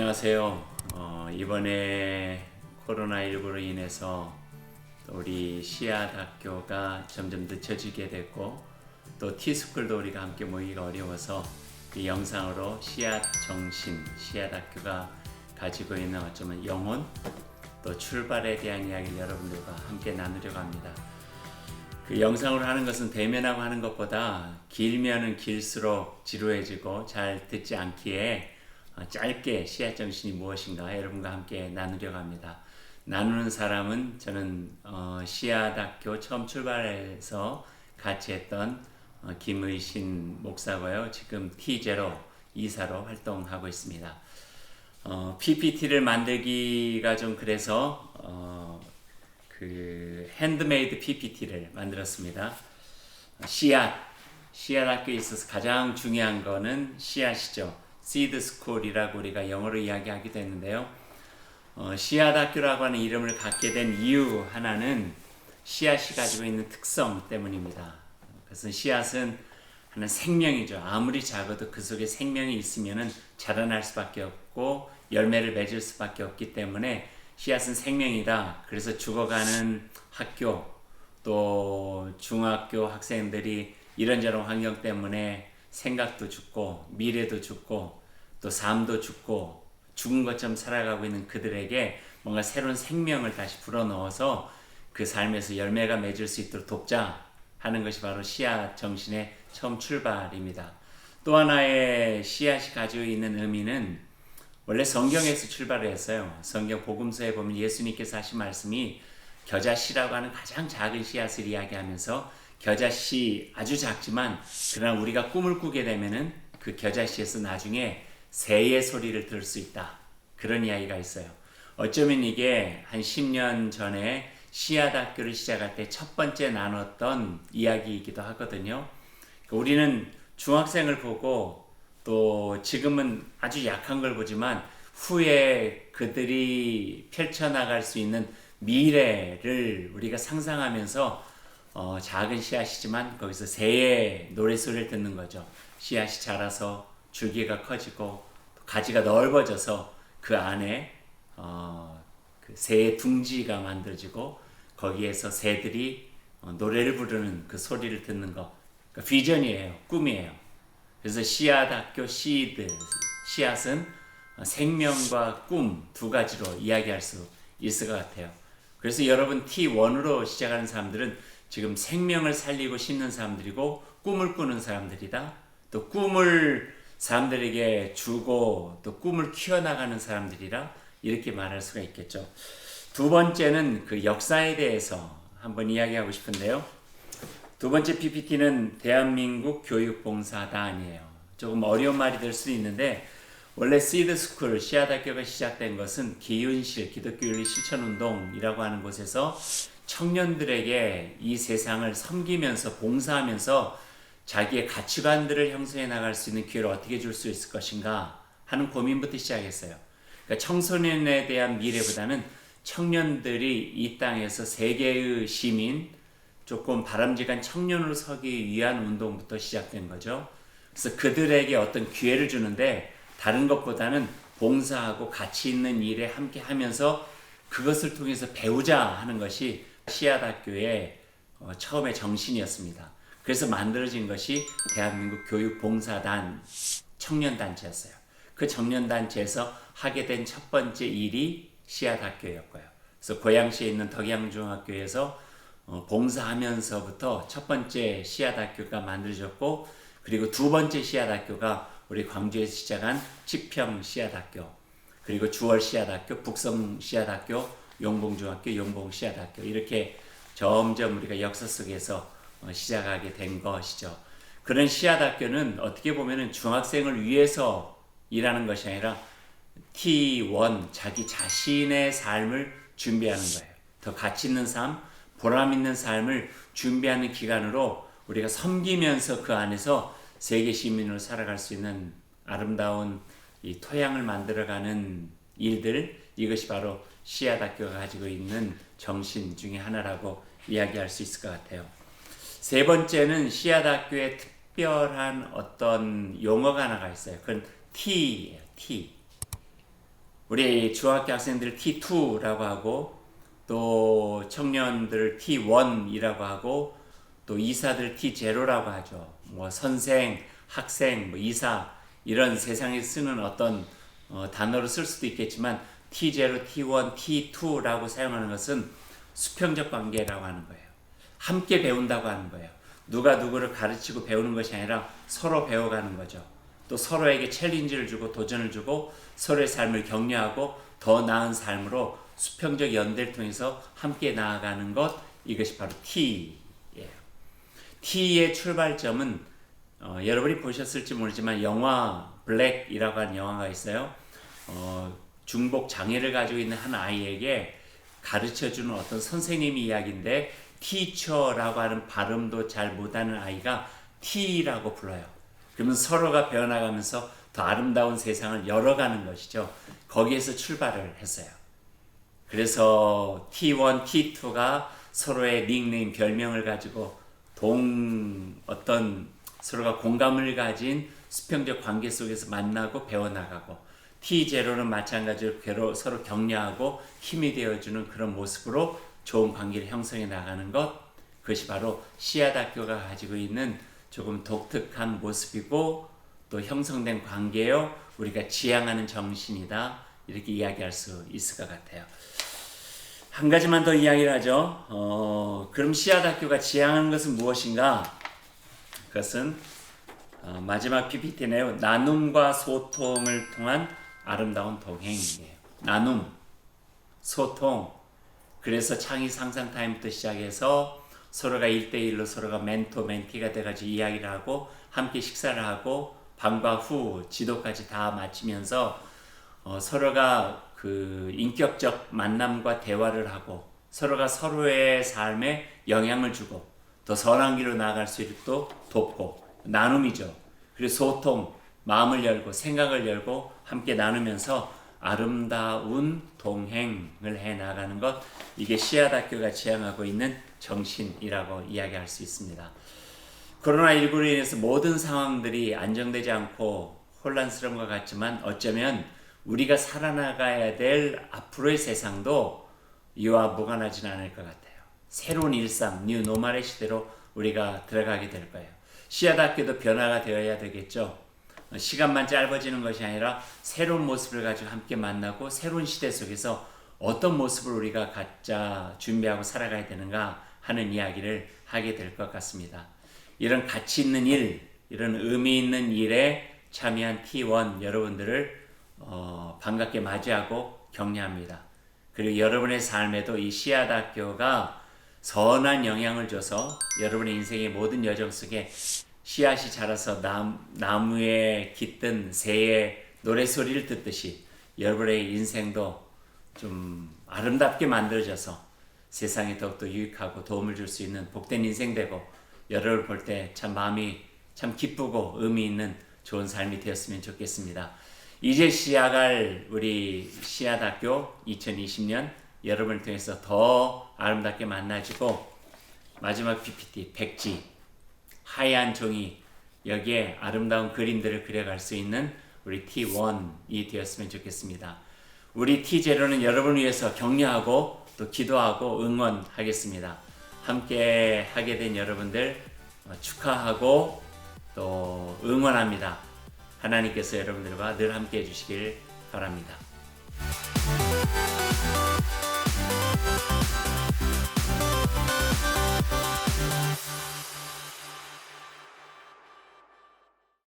안녕하세요. 이번에 코로나19로 인해서 우리 씨앗 학교가 점점 늦춰지게 됐고 또 T스쿨도 우리가 함께 모이기가 어려워서 그 영상으로 씨앗 정신, 씨앗 학교가 가지고 있는 어쩌면 영혼 또 출발에 대한 이야기를 여러분들과 함께 나누려고 합니다. 그 영상으로 하는 것은 대면하고 하는 것보다 길면은 길수록 지루해지고 잘 듣지 않기에 짧게 씨앗 정신이 무엇인가 여러분과 함께 나누려고 합니다. 나누는 사람은 저는 씨앗 학교 처음 출발해서 같이 했던 김의신 목사고요. 지금 T0 이사로 활동하고 있습니다. PPT를 만들기가 좀 그래서 그 핸드메이드 PPT를 만들었습니다. 씨앗 학교에 있어서 가장 중요한 거는 씨앗이죠. Seed School이라고 우리가 영어로 이야기하기도 했는데요. 씨앗 학교라고 하는 이름을 갖게 된 이유 하나는 씨앗이 가지고 있는 특성 때문입니다. 그래서 씨앗은 하나는 생명이죠. 아무리 작아도 그 속에 생명이 있으면은 자라날 수밖에 없고 열매를 맺을 수밖에 없기 때문에 씨앗은 생명이다. 그래서 죽어가는 학교 또 중학교 학생들이 이런저런 환경 때문에 생각도 죽고 미래도 죽고 또 삶도 죽고 죽은 것처럼 살아가고 있는 그들에게 뭔가 새로운 생명을 다시 불어넣어서 그 삶에서 열매가 맺을 수 있도록 돕자 하는 것이 바로 씨앗 정신의 처음 출발입니다. 또 하나의 씨앗이 가지고 있는 의미는 원래 성경에서 출발을 했어요. 성경 복음서에 보면 예수님께서 하신 말씀이 겨자씨라고 하는 가장 작은 씨앗을 이야기하면서 겨자씨 아주 작지만 그러나 우리가 꿈을 꾸게 되면은 그 겨자씨에서 나중에 새의 소리를 들을 수 있다. 그런 이야기가 있어요. 어쩌면 이게 한 10년 전에 씨앗 학교를 시작할 때 첫 번째 나눴던 이야기이기도 하거든요. 우리는 중학생을 보고 또 지금은 아주 약한 걸 보지만 후에 그들이 펼쳐나갈 수 있는 미래를 우리가 상상하면서 작은 씨앗이지만 거기서 새의 노래소리를 듣는 거죠. 씨앗이 자라서 줄기가 커지고 가지가 넓어져서 그 안에 그 새의 둥지가 만들어지고 거기에서 새들이 노래를 부르는 그 소리를 듣는 거. 그러니까 비전이에요. 꿈이에요. 그래서 씨앗 학교 씨드, 씨앗은 생명과 꿈 두 가지로 이야기할 수 있을 것 같아요. 그래서 여러분 T1으로 시작하는 사람들은 지금 생명을 살리고 심는 사람들이고 꿈을 꾸는 사람들이다. 또 꿈을 사람들에게 주고 또 꿈을 키워나가는 사람들이라 이렇게 말할 수가 있겠죠. 두 번째는 그 역사에 대해서 한번 이야기하고 싶은데요. 두 번째 PPT는 대한민국 교육봉사단이에요. 조금 어려운 말이 될 수도 있는데 원래 Seed School, 씨앗 학교가 시작된 것은 기윤실, 기독교윤리 실천운동이라고 하는 곳에서 청년들에게 이 세상을 섬기면서 봉사하면서 자기의 가치관들을 형성해 나갈 수 있는 기회를 어떻게 줄 수 있을 것인가 하는 고민부터 시작했어요. 그러니까 청소년에 대한 미래보다는 청년들이 이 땅에서 세계의 시민, 조금 바람직한 청년으로 서기 위한 운동부터 시작된 거죠. 그래서 그들에게 어떤 기회를 주는데 다른 것보다는 봉사하고 가치 있는 일에 함께 하면서 그것을 통해서 배우자 하는 것이 씨앗 학교의 처음의 정신이었습니다. 그래서 만들어진 것이 대한민국 교육봉사단 청년단체였어요. 그 청년단체에서 하게 된 첫 번째 일이 씨앗 학교였고요. 그래서 고양시에 있는 덕양중학교에서 봉사하면서부터 첫 번째 씨앗 학교가 만들어졌고 그리고 두 번째 씨앗 학교가 우리 광주에서 시작한 치평 씨앗 학교 그리고 주월 씨앗 학교, 북성 씨앗 학교, 용봉중학교, 용봉 씨앗 학교 이렇게 점점 우리가 역사 속에서 시작하게 된 것이죠. 그런 씨앗 학교는 어떻게 보면은 중학생을 위해서 일하는 것이 아니라 T1 자기 자신의 삶을 준비하는 거예요. 더 가치 있는 삶, 보람 있는 삶을 준비하는 기간으로 우리가 섬기면서 그 안에서 세계 시민으로 살아갈 수 있는 아름다운 이 토양을 만들어가는 일들, 이것이 바로 씨앗 학교가 가지고 있는 정신 중에 하나라고 이야기할 수 있을 것 같아요. 세 번째는 씨앗 학교의 특별한 어떤 용어가 하나가 있어요. 그건 T예요. T. 우리 중학교 학생들 T2라고 하고 또 청년들 T1이라고 하고 또 이사들 T0라고 하죠. 뭐 선생, 학생, 뭐 이사 이런 세상에 쓰는 어떤 단어로 쓸 수도 있겠지만 T0, T1, T2라고 사용하는 것은 수평적 관계라고 하는 거예요. 함께 배운다고 하는 거예요. 누가 누구를 가르치고 배우는 것이 아니라 서로 배워가는 거죠. 또 서로에게 챌린지를 주고 도전을 주고 서로의 삶을 격려하고 더 나은 삶으로 수평적 연대를 통해서 함께 나아가는 것, 이것이 바로 T예요. T의 출발점은 여러분이 보셨을지 모르지만 영화 블랙이라고 하는 영화가 있어요. 중복 장애를 가지고 있는 한 아이에게 가르쳐주는 어떤 선생님의 이야기인데 teacher라고 하는 발음도 잘 못하는 아이가 T라고 불러요. 그러면 서로가 배워나가면서 더 아름다운 세상을 열어가는 것이죠. 거기에서 출발을 했어요. 그래서 T1, T2가 서로의 닉네임, 별명을 가지고 어떤 서로가 공감을 가진 수평적 관계 속에서 만나고 배워나가고 T0는 마찬가지로 서로 격려하고 힘이 되어주는 그런 모습으로 좋은 관계를 형성해 나가는 것, 그것이 바로 씨앗학교가 가지고 있는 조금 독특한 모습이고 또 형성된 관계요 우리가 지향하는 정신이다, 이렇게 이야기할 수 있을 것 같아요. 한 가지만 더 이야기를 하죠. 그럼 씨앗학교가 지향하는 것은 무엇인가? 그것은 마지막 PPT네요. 나눔과 소통을 통한 아름다운 동행이에요. 나눔, 소통. 그래서 창의 상상 타임부터 시작해서 서로가 1대1로 서로가 멘토, 멘티가 돼가지고 이야기를 하고 함께 식사를 하고 밤과 후 지도까지 다 마치면서 서로가 그 인격적 만남과 대화를 하고 서로가 서로의 삶에 영향을 주고 더 선한 길로 나아갈 수 있도록 돕고 나눔이죠. 그리고 소통, 마음을 열고 생각을 열고 함께 나누면서 아름다운 동행을 해 나가는 것, 이게 씨앗학교가 지향하고 있는 정신이라고 이야기할 수 있습니다. 코로나19로 인해서 모든 상황들이 안정되지 않고 혼란스러운 것 같지만 어쩌면 우리가 살아나가야 될 앞으로의 세상도 이와 무관하지는 않을 것 같아요. 새로운 일상, 뉴 노멀의 시대로 우리가 들어가게 될 거예요. 씨앗학교도 변화가 되어야 되겠죠. 시간만 짧아지는 것이 아니라 새로운 모습을 가지고 함께 만나고 새로운 시대 속에서 어떤 모습을 우리가 갖자 준비하고 살아가야 되는가 하는 이야기를 하게 될 것 같습니다. 이런 가치 있는 일, 이런 의미 있는 일에 참여한 T1 여러분들을 반갑게 맞이하고 격려합니다. 그리고 여러분의 삶에도 이 씨앗학교가 선한 영향을 줘서 여러분의 인생의 모든 여정 속에 씨앗이 자라서 나무에 깃든 새의 노래소리를 듣듯이 여러분의 인생도 좀 아름답게 만들어져서 세상에 더욱더 유익하고 도움을 줄 수 있는 복된 인생 되고 여러분을 볼 때 참 마음이 참 기쁘고 의미 있는 좋은 삶이 되었으면 좋겠습니다. 이제 시작할 우리 씨앗학교 2020년 여러분을 통해서 더 아름답게 만나지고 마지막 PPT 백지 하얀 종이 여기에 아름다운 그림들을 그려갈 수 있는 우리 T1이 되었으면 좋겠습니다. 우리 T0는 여러분을 위해서 격려하고 또 기도하고 응원하겠습니다. 함께 하게 된 여러분들 축하하고 또 응원합니다. 하나님께서 여러분들과 늘 함께 해주시길 바랍니다.